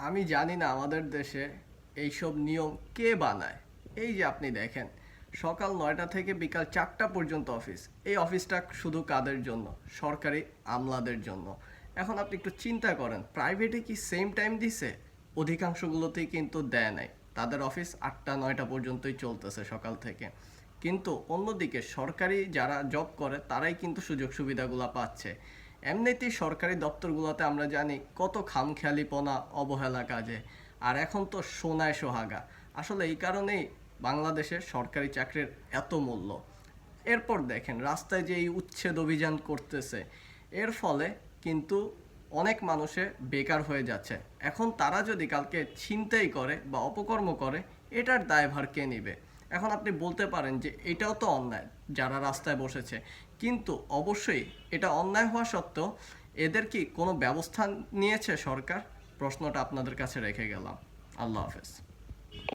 আমি জানি না আমাদের দেশে এইসব নিয়ম কে বানায়। এই যে আপনি দেখেন, সকাল ৯টা থেকে বিকাল ৪টা পর্যন্ত অফিস। এই অফিসটা শুধু কাদের জন্য? সরকারি আমলাদের জন্য। এখন আপনি একটু চিন্তা করেন, প্রাইভেটে কি সেম টাইম দিছে? অধিকাংশগুলোতেই কিন্তু দেয় নাই। তাদের অফিস ৮টা ৯টা পর্যন্তই চলতেছে সকাল থেকে। কিন্তু অন্যদিকে সরকারি যারা জব করে তারাই কিন্তু সুযোগ সুবিধাগুলো পাচ্ছে। এমনিতেই সরকারি দপ্তরগুলোতে আমরা জানি কত খামখেয়ালিপনা, অবহেলা কাজে। আর এখন তো সোনায় সোহাগা। আসলে এই কারণেই বাংলাদেশের সরকারি চাকরির এত মূল্য। এরপর দেখেন রাস্তায় যে এই উচ্ছেদ অভিযান করতেছে, এর ফলে কিন্তু অনেক মানুষে বেকার হয়ে যাচ্ছে। এখন তারা যদি কালকে ছিনতাই করে বা অপকর্ম করে, এটার দায়ভার কে নিবে? এখন আপনি বলতে পারেন যে এটাও তো অন্যায়, যারা রাস্তায় বসেছে। কিন্তু অবশ্যই এটা অন্যায় হওয়া সত্ত্বেও এদের কি কোনো ব্যবস্থা নিয়েছে সরকার? প্রশ্নটা আপনাদের কাছে রেখে গেলাম। আল্লাহ হাফেজ।